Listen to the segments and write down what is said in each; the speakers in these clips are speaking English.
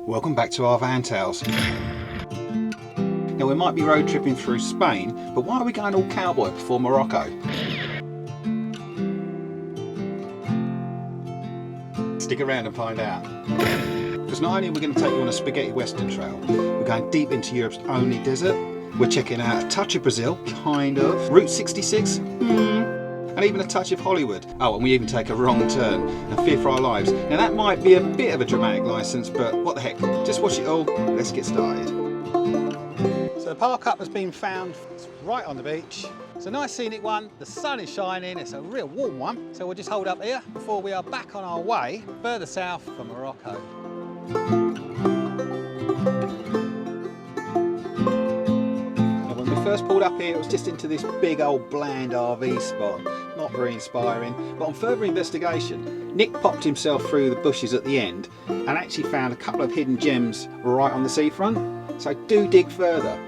Welcome back to our van tales. Now we might be road tripping through Spain, but why are we going all cowboy before Morocco? Stick around and find out. Because not only are we going to take you on a spaghetti western trail, we're going deep into Europe's only desert. We're checking out a touch of Brazil, kind of, Route 66, and even a touch of Hollywood. Oh, and we even take a wrong turn and fear for our lives. Now that might be a bit of a dramatic licence, but what the heck, just watch it all, let's get started. So the park up has been found, it's right on the beach. It's a nice scenic one, the sun is shining, it's a real warm one. So we'll just hold up here before we are back on our way further south for Morocco. First pulled up here, it was just into this big old bland RV spot. Not very inspiring, but on further investigation, Nick popped himself through the bushes at the end and actually found a couple of hidden gems right on the seafront. So do dig further.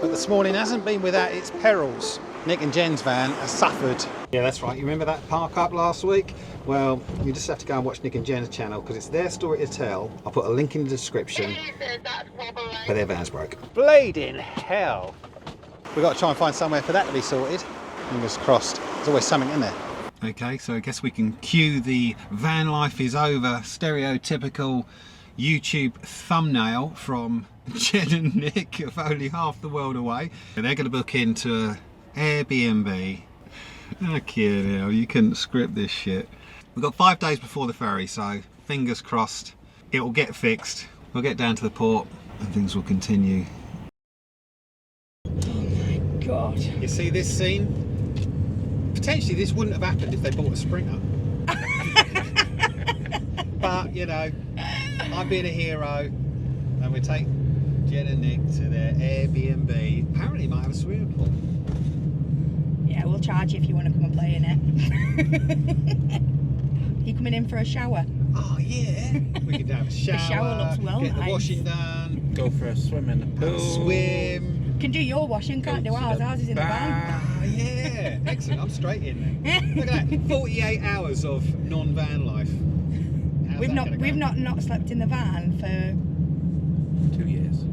But this morning hasn't been without its perils. Nick and Jen's van has suffered. Yeah, that's right. You remember that park up last week? Well, you just have to go and watch Nick and Jen's channel because it's their story to tell. I'll put a link in the description. But their van's broke. Bleeding hell. We've got to try and find somewhere for that to be sorted. Fingers crossed. There's always something in there. Okay, so I guess we can cue the van life is over stereotypical YouTube thumbnail from Jen and Nick of only half the world away. And they're going to book into Airbnb. Okay, now you couldn't script this shit. We've got 5 days before the ferry, so fingers crossed it will get fixed. We'll get down to the port and things will continue. Oh my God. You see this scene? Potentially this wouldn't have happened if they bought a Sprinter. But, you know, I'm being a hero and we take Jen and Nick to their Airbnb. Apparently it might have a swimming pool. Yeah, we'll charge you if you want to come and play in it. You coming in for a shower? Oh yeah, we could have a shower. The shower looks well get nice. the washing done. Go for a swim in the pool. Swim. Can do your washing, can't do ours. Ours is in the van. Oh yeah, excellent. I'm straight in then. Look at that, 48 hours of non-van life. How's We've not slept in the van for 2 years.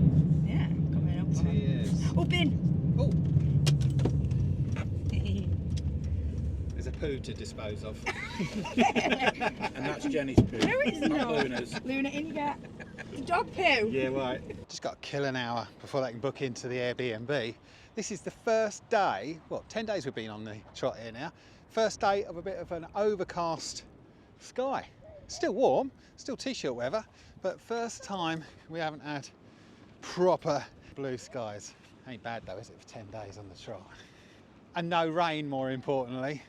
yeah, coming up. 2 years. Up in. Oh. There's a poo to dispose of. And that's Jenny's poo. No, it's not. Luna's. Luna in get dog poo. Yeah, right. Just got to kill an hour before they can book into the Airbnb. This is the first day, what, 10 days we've been on the trot here now. First day of a bit of an overcast sky. Still warm, still t-shirt weather, but first time we haven't had proper blue skies. Ain't bad though, is it, for 10 days on the trot? And no rain, more importantly.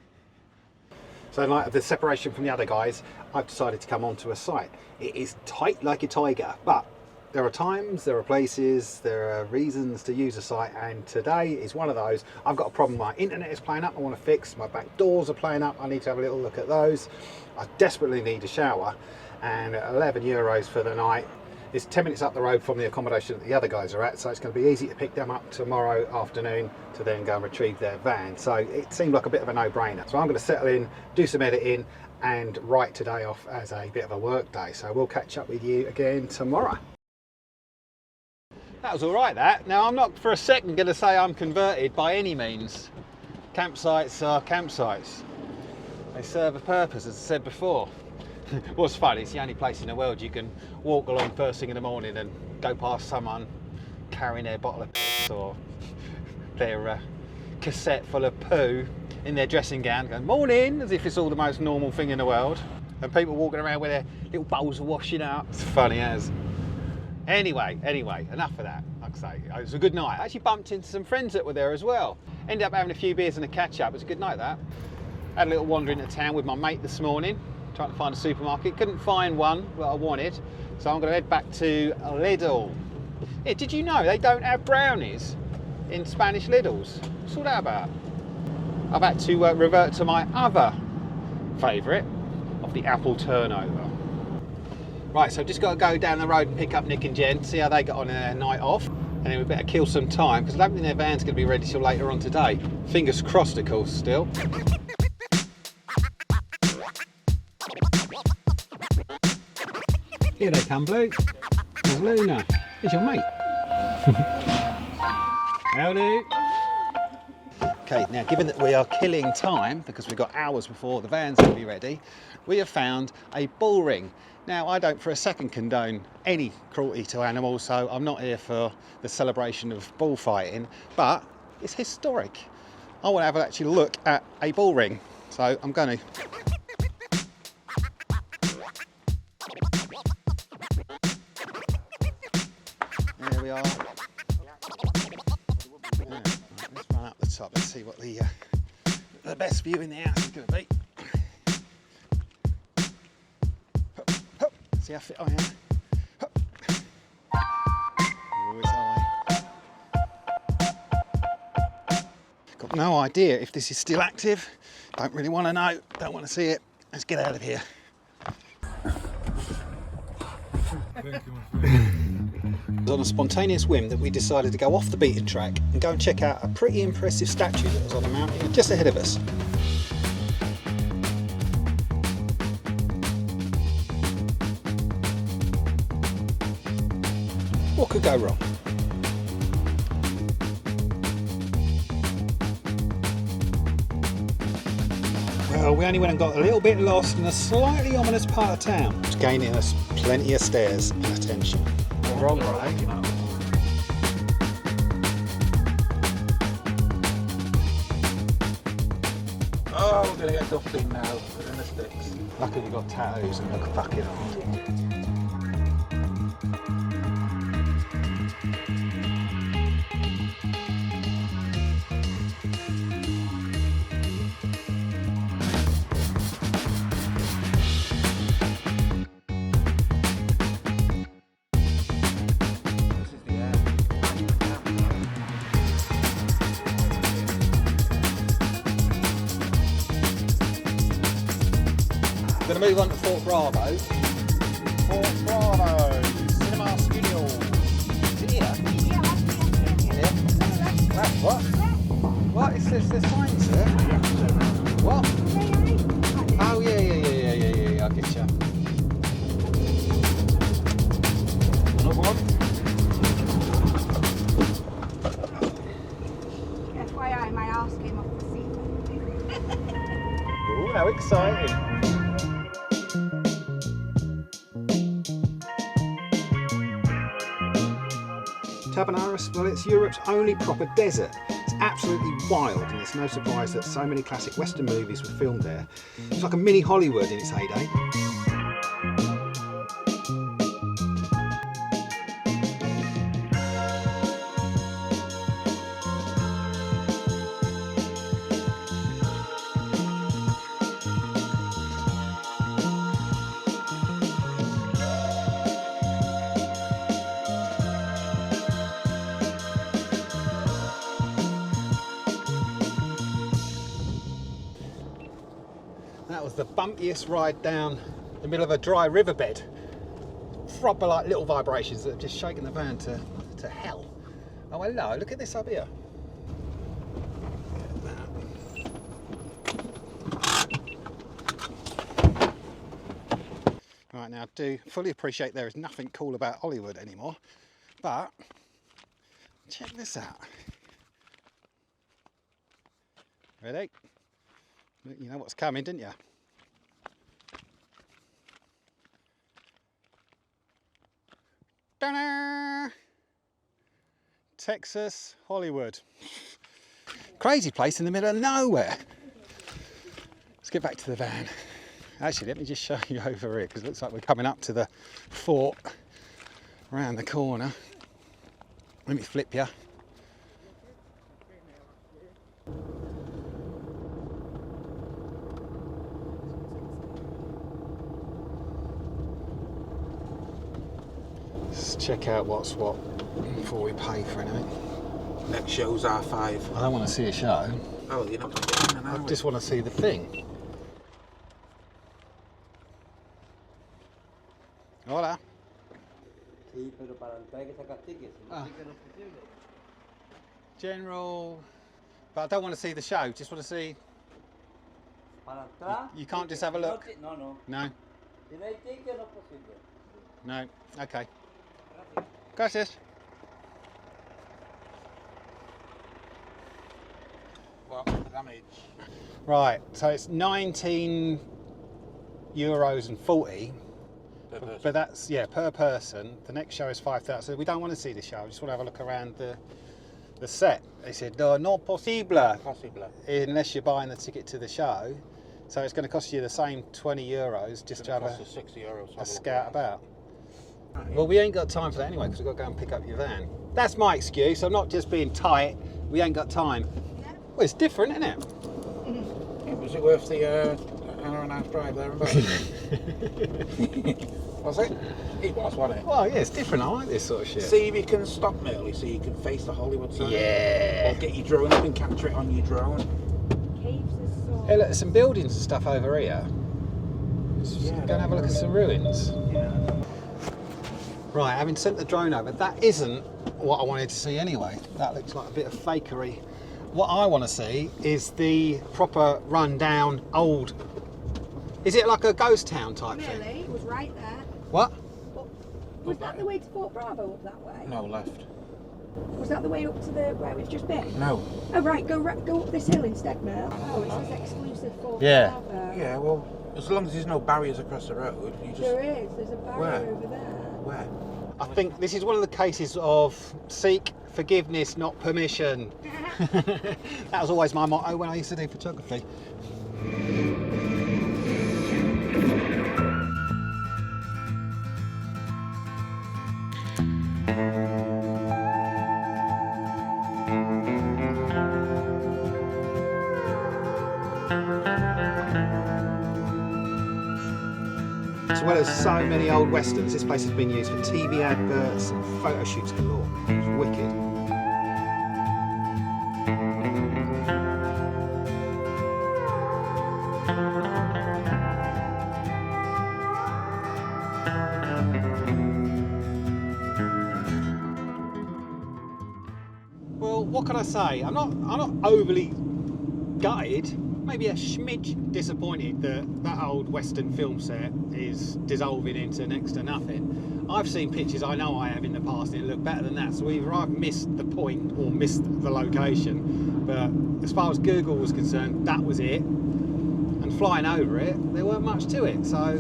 So in light of the separation from the other guys, I've decided to come onto a site. It is tight like a tiger, but there are times, there are places, there are reasons to use a site, and today is one of those. I've got a problem, my internet is playing up, I want to fix, my back doors are playing up, I need to have a little look at those. I desperately need a shower, and at €11 for the night. It's 10 minutes up the road from the accommodation that the other guys are at, so it's going to be easy to pick them up tomorrow afternoon to then go and retrieve their van. So it seemed like a bit of a no-brainer. So I'm going to settle in, do some editing, and write today off as a bit of a work day. So we'll catch up with you again tomorrow. That was all right, that. Now, I'm not for a second going to say I'm converted by any means. Campsites are campsites. They serve a purpose, as I said before. What's fun, it's the only place in the world you can walk along first thing in the morning and go past someone carrying their bottle of piss or their cassette full of poo in their dressing gown, going, morning, as if it's all the most normal thing in the world. And people walking around with their little bowls of washing up. It's funny as. Anyway, enough of that. Like I say, it was a good night. I actually bumped into some friends that were there as well. Ended up having a few beers and a catch up. It was a good night, that. Had a little wander into town with my mate this morning, trying to find a supermarket. Couldn't find one that I wanted, so I'm going to head back to Lidl. Yeah, did you know they don't have brownies in Spanish Lidls? What's all that about? I've had to revert to my other favourite of the apple turnover. Right, so I've just got to go down the road and pick up Nick and Jen, see how they got on their night off, and then we better kill some time because I don't think their van's going to be ready till later on today. Fingers crossed, of course, still. Here they come, Blue. There's Luna. There's your mate. Howdy. Okay, now given that we are killing time because we've got hours before the van's going to be ready, we have found a bull ring. Now, I don't for a second condone any cruelty to animals, so I'm not here for the celebration of bullfighting, but it's historic. I want to have an actual look at a bull ring, so I'm going to. There we are. Yeah, let's run up the top. Let's see what the best view in the house is going to be. See how fit I am. Oh, it's high. Got no idea if this is still active. Don't really want to know. Don't want to see it. Let's get out of here. It was on a spontaneous whim that we decided to go off the beaten track and go and check out a pretty impressive statue that was on a mountain just ahead of us. What could go wrong? Well, we only went and got a little bit lost in a slightly ominous part of town, which is gaining us plenty of stares and attention. Wrong, right? Oh, we're gonna get duffed in now. We're in the sticks. Luckily we got tattoos and look fucking hard. Going to move on to Fort Bravo. Fort Bravo Cinema Studio. Is it here? Yeah. What? What? It's the signs there. What? Oh yeah. I get you. Another one. FYI, my arse came off the seat. Oh, how exciting! Tabernas, well, it's Europe's only proper desert. It's absolutely wild, and it's no surprise that so many classic Western movies were filmed there. It's like a mini Hollywood in its heyday. That was the bumpiest ride down the middle of a dry riverbed. Proper like little vibrations that have just shaken the van to hell. Oh hello, look at this up here. Right, now I do fully appreciate there is nothing cool about Hollywood anymore, but check this out. Ready? You know what's coming, didn't you? Ta-da! Texas, Hollywood. Crazy place in the middle of nowhere. Let's get back to the van. Actually, let me just show you over here because it looks like we're coming up to the fort around the corner. Let me flip you. Let's check out what's what before we pay for anything. Next show's R5. I don't want to see a show. Oh, you're not going to get in I now. just want to see the thing. Hola. Sí, pero para entrar hay que sacar tickets. Si no Ah. ticket no es posible. General. But I don't want to see the show. Just want to see. Para entrar. You can't just ticket. have a Si no look? ti- No, no. No. Si no hay ticket no es posible. No. Okay. Gracias. Gracias. What damage? Right. So it's 19 euros and 40. Per person. But that's, yeah, per person. The next show is 5,000. So we don't want to see the show. We just want to have a look around the set. They said, no possible, Possible. unless you're buying the ticket to the show. So it's going to cost you the same 20 euros just to have Cost us €60 to have a look scout around. about. Right. Well, we ain't got time for that anyway because we've got to go and pick up your van. That's my excuse. I'm not just being tight. We ain't got time. Well, it's different, isn't it? Yeah, was it worth the hour and a half drive there and back? Was it? It was, wasn't it? Well, yeah, it's different. I like this sort of shit. See if you can stop me early so you can face the Hollywood side. Yeah. Or get your drone up and capture it on your drone. Caves are so... Hey, look, there's some buildings and stuff over here. Yeah. Go and have a look at some ruins. Yeah. Right, having sent the drone over, that isn't what I wanted to see anyway. That looks like a bit of fakery. What I want to see is the proper run-down old... Is it like a ghost town type thing? Really? It was right there. What? Was that the way to Fort Bravo up that way? No, left. Was that the way up to the where we've just been? No. Oh right, go up this hill instead, Mel. Oh, it says exclusive Fort Yeah. Bravo. Yeah, well, as long as there's no barriers across the road, you just... There is. There's a barrier Where? over there. Where? I think this is one of the cases of seek forgiveness, not permission. That was always my motto when I used to do photography. As well as so many old westerns, this place has been used for TV adverts and photo shoots galore. It's wicked. Well, what can I say? I'm not overly gutted, maybe a smidge disappointed that that old western film set is dissolving into next to nothing. I've seen pictures, I know I have in the past, and it looked better than that, so either I've missed the point or missed the location, but as far as Google was concerned, that was it, and flying over it, there weren't much to it, so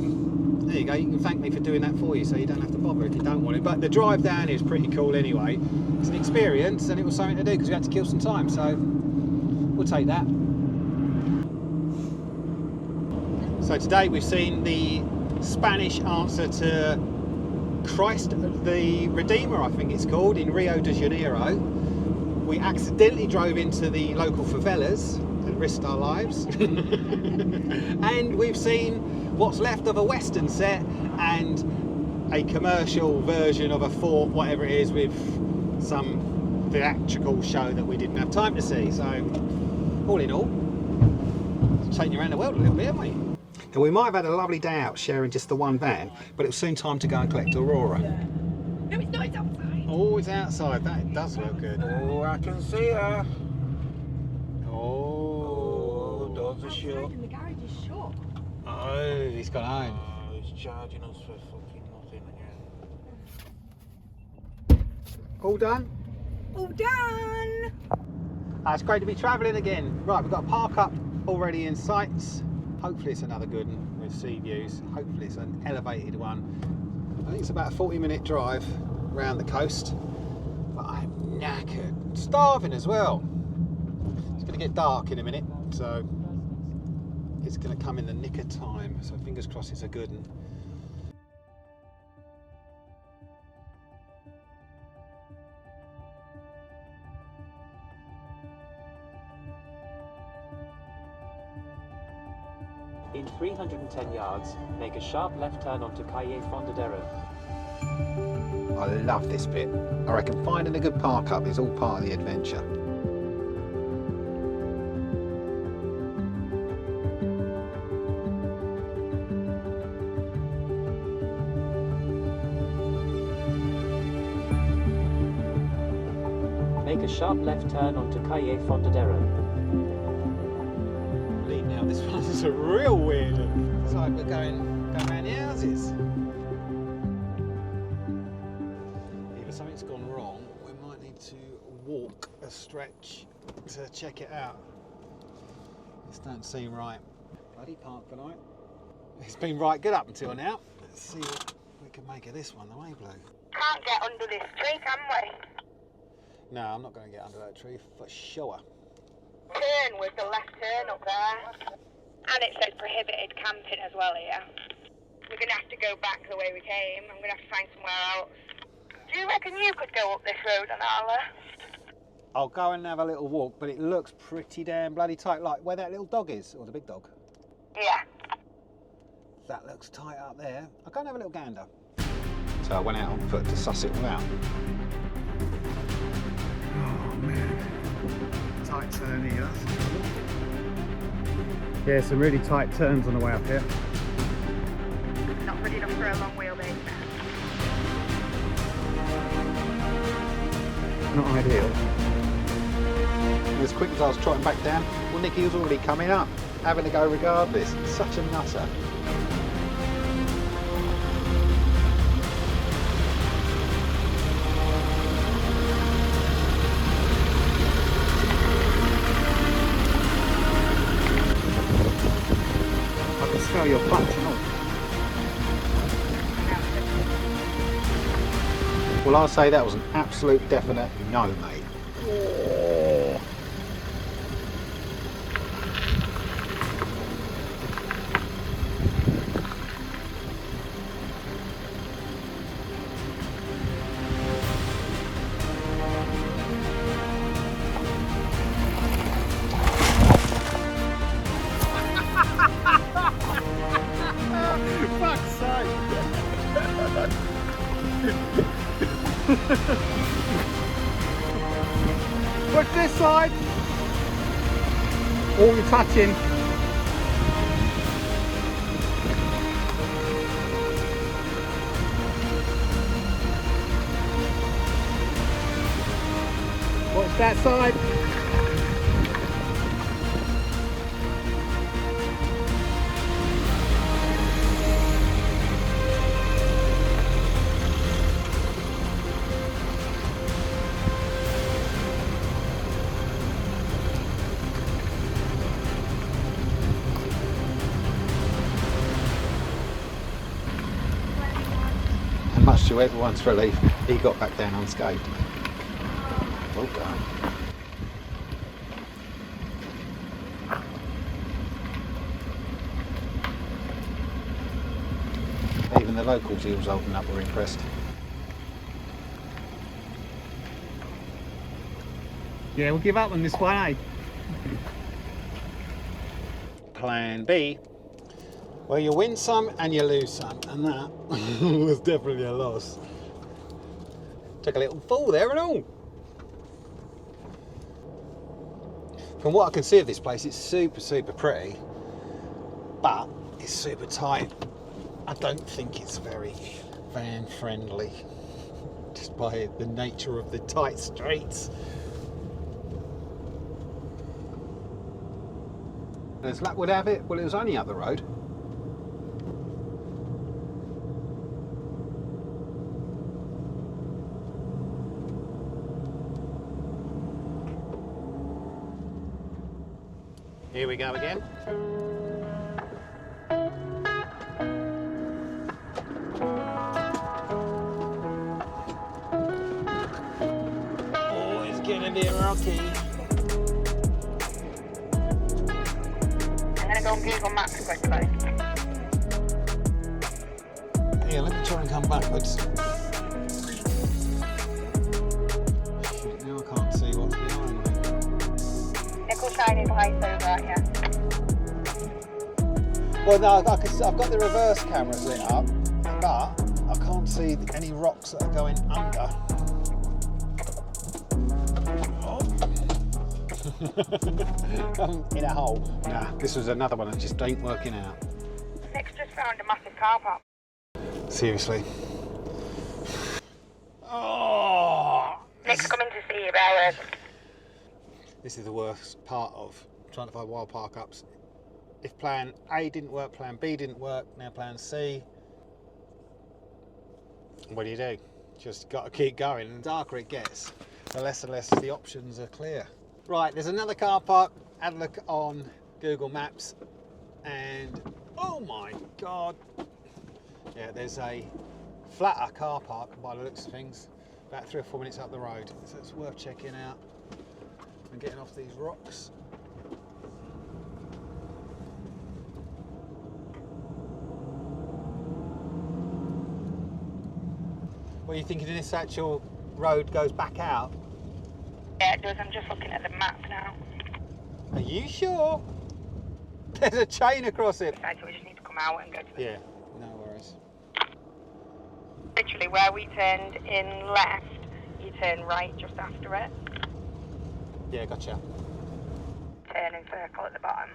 there you go, you can thank me for doing that for you, so you don't have to bother if you don't want it. But the drive down is pretty cool anyway. It's an experience, and it was something to do because we had to kill some time, so we'll take that. So today we've seen the Spanish answer to Christ the Redeemer, I think it's called, in Rio de Janeiro. We accidentally drove into the local favelas and risked our lives. And we've seen what's left of a western set and a commercial version of a fort, whatever it is, with some theatrical show that we didn't have time to see. So all in all, it's taken you around the world a little bit, haven't we? And we might have had a lovely day out sharing just the one van, but it was soon time to go and collect Aurora. No, it's not. It's outside. Oh, it's outside. That does look good. Oh, I can see her. Oh. Oh, doors are Outside shut. and the garage is shut. Oh, he's gone home. Oh, he's charging us for fucking nothing again. All done? All done. It's great to be travelling again. Right, we've got a park up already in sights. Hopefully it's another good one with sea views. Hopefully it's an elevated one. I think it's about a 40-minute drive around the coast. But I'm knackered. Starving as well. It's going to get dark in a minute, so it's going to come in the nick of time. So fingers crossed it's a good one. In 310 yards, make a sharp left turn onto Calle Fondadero. I love this bit. I reckon finding a good park up is all part of the adventure. make a sharp left turn onto Calle Fondadero. Now this one's a real weird one. It's like we're going around the houses. Either something's gone wrong, we might need to walk a stretch to check it out. This don't seem right. Bloody park tonight. It's been right good up until now. Let's see what we can make of this one, the way blue. Can't get under this tree, can we? No, I'm not going to get under that tree for sure. Turn with the left turn up there. And it says prohibited camping as well here. We're going to have to go back the way we came. I'm going to have to find somewhere else. Do you reckon you could go up this road on our left? I'll go and have a little walk, but it looks pretty damn bloody tight, like where that little dog is, or the big dog. Yeah. That looks tight up there. I'll go and have a little gander. So I went out on foot to suss it all out. Oh man, tight turn here. Yeah, some really tight turns on the way up here. Not good enough for a long wheelbase. Not ideal. As quick as I was trotting back down, well, Nicky was already coming up, having to go regardless. Such a nutter. I can smell your butt, you know. Well, I'll say that was an absolute definite no, mate. Oh. Fuck's sake! Push this side. All you're touching. Watch that side. Much to everyone's relief, he got back down unscathed. Well done. Even the locals he was holding up were impressed. Yeah, we'll give up on this one, eh? Plan B. Well, you win some and you lose some, and that was definitely a loss. Took a little fall there and all. From what I can see of this place, it's super, super pretty, but it's super tight. I don't think it's very van friendly, just by the nature of the tight streets. As luck would have it, well, it was only up the road. Here we go again. Oh, it's gonna be rocky. I'm gonna go on Google Maps quickly. Yeah, let me try and come backwards. Shit, now I can't see what's behind me. Nickel shining lights over at you. Well, no, I've got the reverse cameras lit up, but I can't see any rocks that are going under. Oh. I'm in a hole. Nah, this was another one that just ain't working out. Nick's just found a massive car park. Seriously. Oh. Nick's coming to see you, bear with. This is the worst part of trying to find wild park ups. If plan A didn't work, plan B didn't work, now plan C. What do? Just got to keep going. And the darker it gets, the less and less the options are clear. Right, there's another car park. Had a look on Google Maps and oh my God. Yeah, there's a flatter car park by the looks of things, about 3 or 4 minutes up the road. So it's worth checking out and getting off these rocks. What are you thinking? This actual road goes back out? Yeah, it does. I'm just looking at the map now. Are you sure? There's a chain across it. So we just need to come out and go to the... Yeah, no worries. Literally where we turned in left, you turn right just after it. Yeah, gotcha. Turn and circle at the bottom.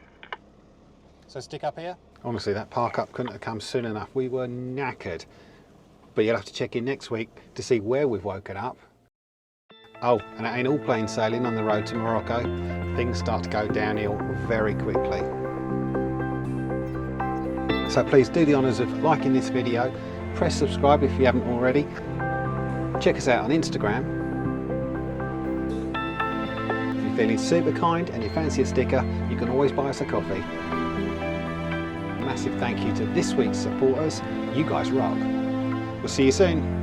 So stick up here? Honestly, that park up couldn't have come soon enough. We were knackered. But you'll have to check in next week to see where we've woken up. Oh, and it ain't all plain sailing on the road to Morocco. Things start to go downhill very quickly. So please do the honours of liking this video. Press subscribe if you haven't already. Check us out on Instagram. If you're feeling super kind and you fancy a sticker, you can always buy us a coffee. Massive thank you to this week's supporters. You guys rock. We'll see you soon.